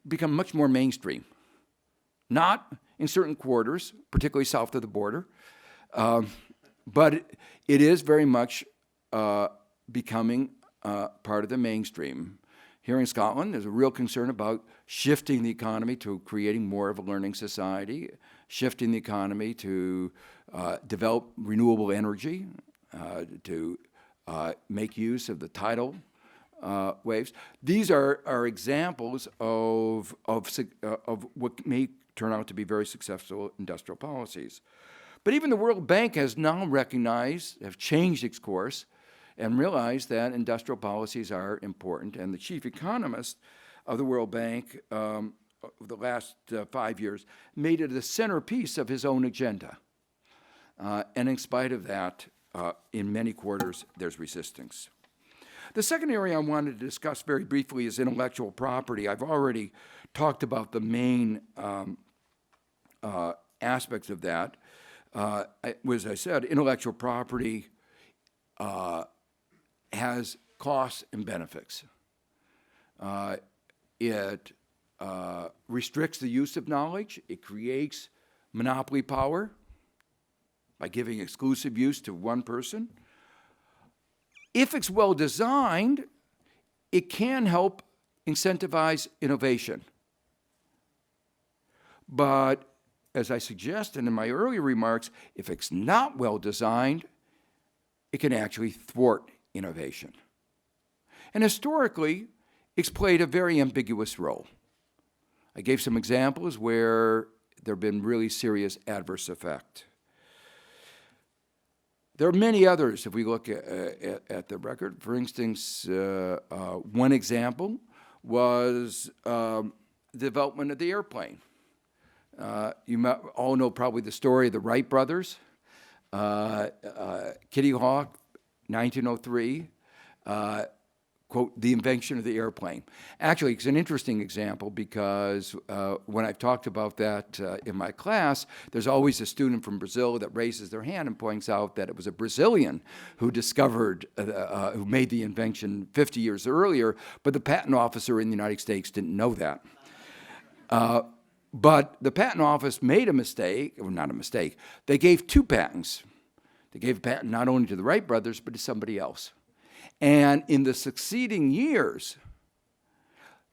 become much more mainstream. Not in certain quarters, particularly south of the border, but it is very much becoming part of the mainstream. Here in Scotland, there's a real concern about shifting the economy to creating more of a learning society, shifting the economy to develop renewable energy, to make use of the tidal waves. These are examples of what may turn out to be very successful industrial policies. But even the World Bank has now recognized, have changed its course, and realized that industrial policies are important. And the chief economist of the World Bank over the last 5 years made it the centerpiece of his own agenda. And in spite of that, in many quarters, there's resistance. The second area I wanted to discuss very briefly is intellectual property. I've already talked about the main aspects of that. As I said, intellectual property has costs and benefits. It restricts the use of knowledge. It creates monopoly power by giving exclusive use to one person. If it's well designed, it can help incentivize innovation. But as I suggested in my earlier remarks, if it's not well designed, it can actually thwart innovation. And historically, it's played a very ambiguous role. I gave some examples where there have been really serious adverse effects. There are many others if we look at the record. For instance, one example was the development of the airplane. You all know probably the story of the Wright brothers. Kitty Hawk, 1903, quote, the invention of the airplane. Actually, it's an interesting example because when I've talked about that in my class, there's always a student from Brazil that raises their hand and points out that it was a Brazilian who discovered, who made the invention 50 years earlier, but the patent officer in the United States didn't know that. But the patent office made a mistake, or not a mistake, they gave two patents. They gave a patent not only to the Wright brothers, but to somebody else. And in the succeeding years,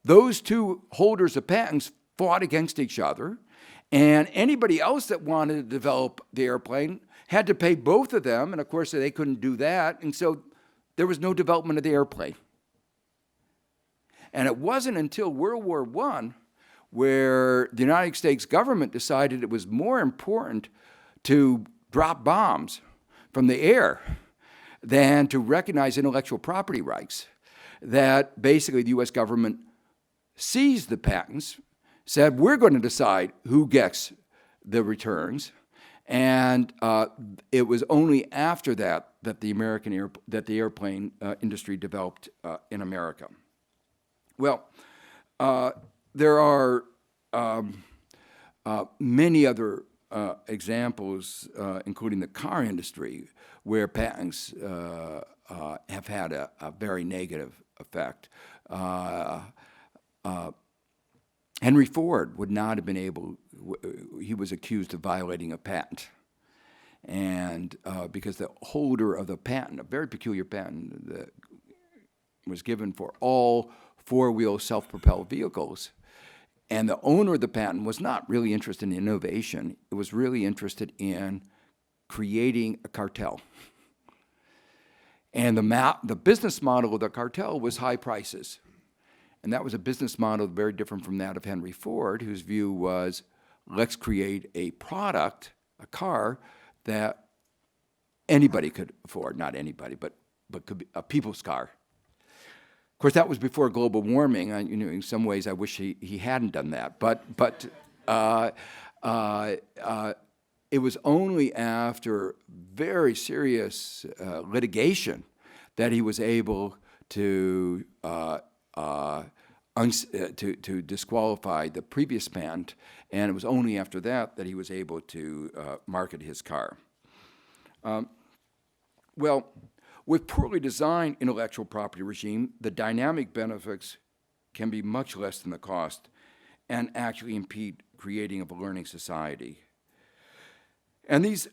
those two holders of patents fought against each other, and anybody else that wanted to develop the airplane had to pay both of them, and of course they couldn't do that, and so there was no development of the airplane. And it wasn't until World War I where the United States government decided it was more important to drop bombs from the air than to recognize intellectual property rights, that basically the U.S. government seized the patents, said we're going to decide who gets the returns, and it was only after that that the airplane industry developed in America. Well, there are many other examples, including the car industry, where patents have had a very negative effect. Henry Ford would not have been able, he was accused of violating a patent. And because the holder of the patent, a very peculiar patent that was given for all four-wheel self-propelled vehicles, and the owner of the patent was not really interested in innovation. It was really interested in creating a cartel. And the business model of the cartel was high prices. And that was a business model very different from that of Henry Ford, whose view was, let's create a product, a car, that anybody could afford. Not anybody, but could be a people's car. Of course, that was before global warming. In some ways, I wish he hadn't done that. But it was only after very serious litigation that he was able to disqualify the previous patent, and it was only after that that he was able to market his car. Well, with poorly designed intellectual property regime, the dynamic benefits can be much less than the cost and actually impede creating of a learning society. And these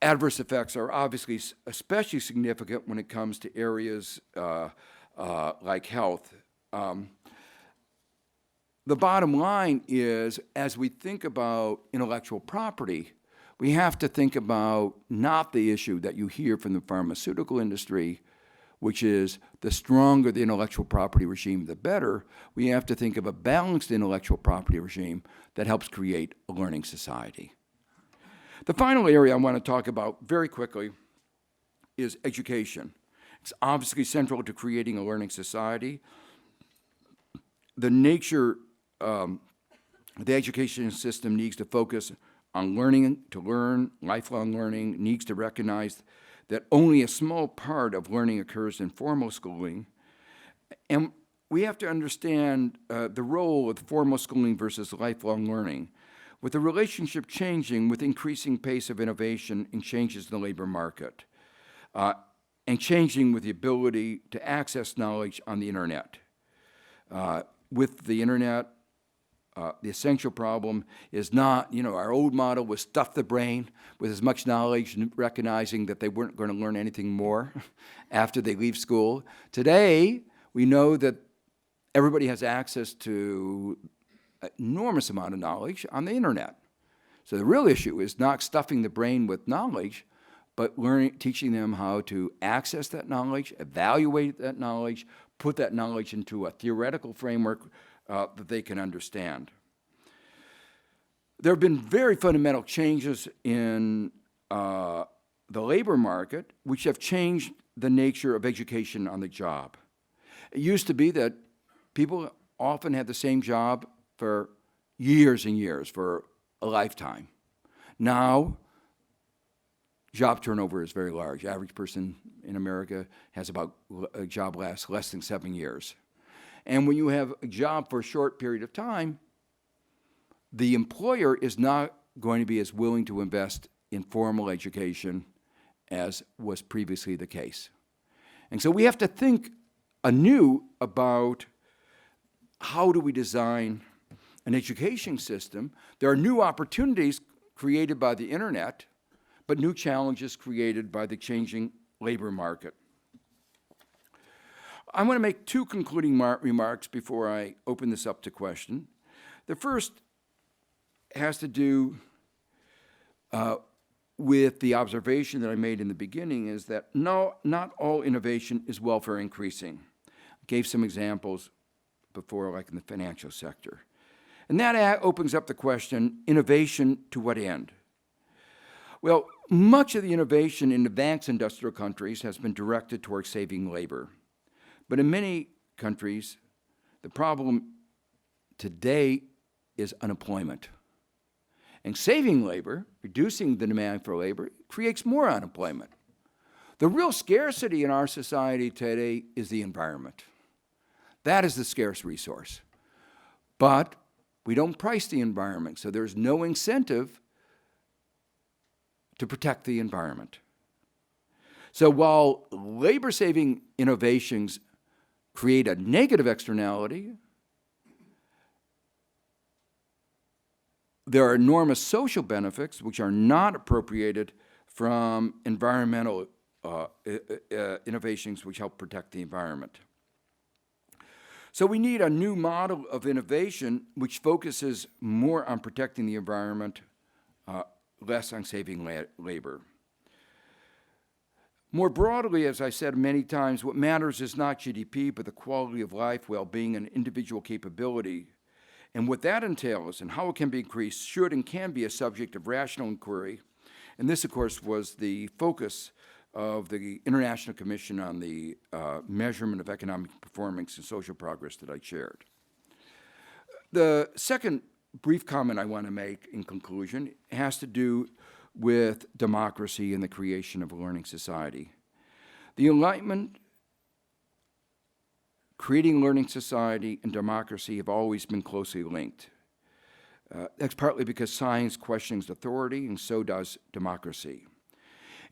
adverse effects are obviously especially significant when it comes to areas like health. The bottom line is, as we think about intellectual property, we have to think about not the issue that you hear from the pharmaceutical industry, which is the stronger the intellectual property regime, the better. We have to think of a balanced intellectual property regime that helps create a learning society. The final area I want to talk about very quickly is education. It's obviously central to creating a learning society. The nature, the education system needs to focus on learning to learn, lifelong learning, needs to recognize that only a small part of learning occurs in formal schooling. And we have to understand the role of formal schooling versus lifelong learning, with the relationship changing with increasing pace of innovation and changes in the labor market, and changing with the ability to access knowledge on the internet. With the internet, the essential problem is not, our old model was stuff the brain with as much knowledge, recognizing that they weren't going to learn anything more after they leave school. Today, we know that everybody has access to an enormous amount of knowledge on the internet. So the real issue is not stuffing the brain with knowledge, but teaching them how to access that knowledge, evaluate that knowledge, put that knowledge into a theoretical framework that they can understand. There have been very fundamental changes in the labor market, which have changed the nature of education on the job. It used to be that people often had the same job for years and years, for a lifetime. Now, job turnover is very large. Average person in America has about a job lasts less than 7 years. And when you have a job for a short period of time, the employer is not going to be as willing to invest in formal education as was previously the case. And so we have to think anew about how do we design an education system. There are new opportunities created by the internet, but new challenges created by the changing labor market. I want to make two concluding remarks before I open this up to question. The first has to do with the observation that I made in the beginning, is that not all innovation is welfare increasing. I gave some examples before, like in the financial sector. And that opens up the question, innovation to what end? Well, much of the innovation in advanced industrial countries has been directed towards saving labor. But in many countries, the problem today is unemployment. And saving labor, reducing the demand for labor, creates more unemployment. The real scarcity in our society today is the environment. That is the scarce resource. But we don't price the environment, so there's no incentive to protect the environment. So while labor-saving innovations create a negative externality, there are enormous social benefits which are not appropriated from environmental innovations which help protect the environment. So we need a new model of innovation which focuses more on protecting the environment, less on saving labor. More broadly, as I said many times, what matters is not GDP, but the quality of life, well-being, and individual capability. And what that entails and how it can be increased should and can be a subject of rational inquiry. And this, of course, was the focus of the International Commission on the Measurement of Economic Performance and Social Progress that I chaired. The second brief comment I want to make in conclusion has to do with democracy and the creation of a learning society. The Enlightenment, creating a learning society, and democracy have always been closely linked. That's partly because science questions authority, and so does democracy.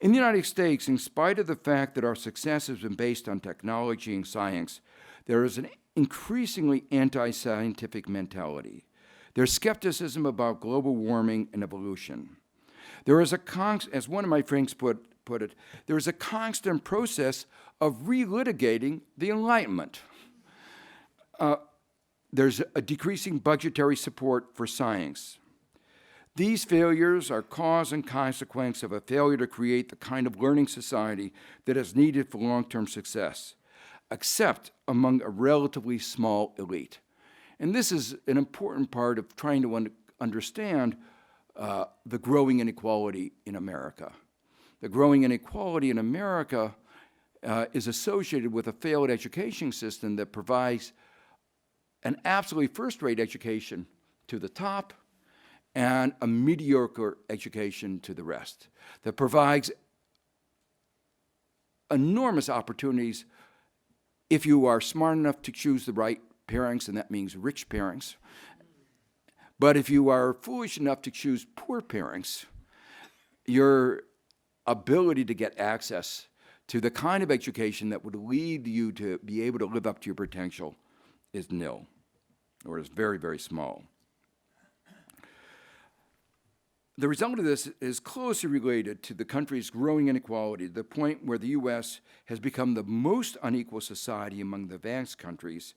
In the United States, in spite of the fact that our success has been based on technology and science, there is an increasingly anti-scientific mentality. There's skepticism about global warming and evolution. There is as one of my friends put it, there is a constant process of relitigating the Enlightenment. There's a decreasing budgetary support for science. These failures are cause and consequence of a failure to create the kind of learning society that is needed for long-term success, except among a relatively small elite. And this is an important part of trying to understand the growing inequality in America. The growing inequality in America is associated with a failed education system that provides an absolutely first-rate education to the top and a mediocre education to the rest, that provides enormous opportunities if you are smart enough to choose the right parents, and that means rich parents. But if you are foolish enough to choose poor parents, your ability to get access to the kind of education that would lead you to be able to live up to your potential is nil, or is very, very small. The result of this is closely related to the country's growing inequality, to the point where the U.S. has become the most unequal society among the advanced countries,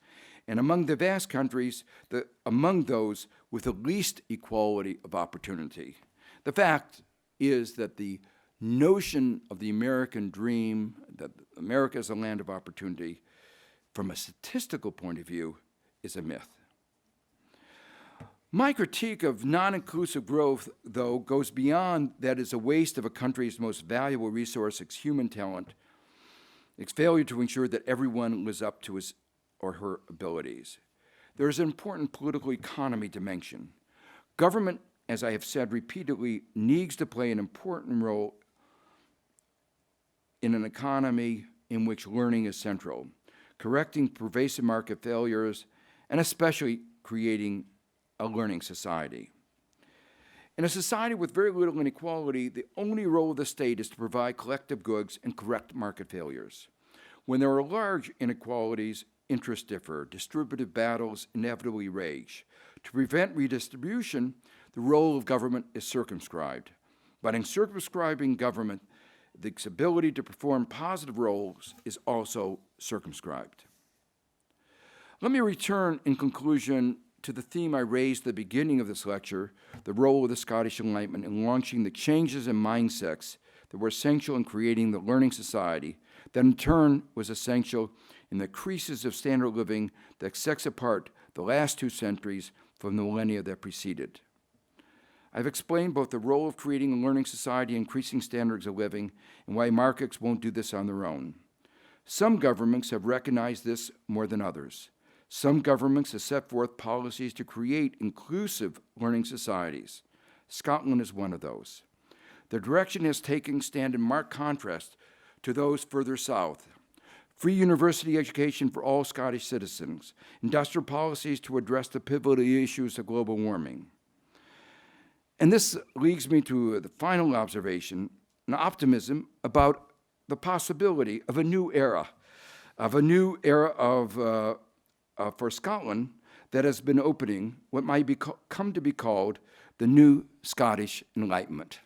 and among the advanced countries, among those with the least equality of opportunity. The fact is that the notion of the American dream, that America is a land of opportunity, from a statistical point of view, is a myth. My critique of non-inclusive growth, though, goes beyond that is a waste of a country's most valuable resource, its human talent, its failure to ensure that everyone lives up to his or her abilities. There is an important political economy dimension. Government, as I have said repeatedly, needs to play an important role in an economy in which learning is central, correcting pervasive market failures, and especially creating a learning society. In a society with very little inequality, the only role of the state is to provide collective goods and correct market failures. When there are large inequalities, interests differ, distributive battles inevitably rage. To prevent redistribution, the role of government is circumscribed. But in circumscribing government, its ability to perform positive roles is also circumscribed. Let me return in conclusion to the theme I raised at the beginning of this lecture, the role of the Scottish Enlightenment in launching the changes in mindsets that were essential in creating the learning society, that in turn was essential in the creases of standard of living that sets apart the last 2 centuries from the millennia that preceded. I've explained both the role of creating a learning society and increasing standards of living, and why markets won't do this on their own. Some governments have recognized this more than others. Some governments have set forth policies to create inclusive learning societies. Scotland is one of those. The direction has taken stand in marked contrast to those further south. Free university education for all Scottish citizens, industrial policies to address the pivotal issues of global warming. And this leads me to the final observation, an optimism about the possibility of a new era for Scotland that has been opening what might come to be called the new Scottish Enlightenment.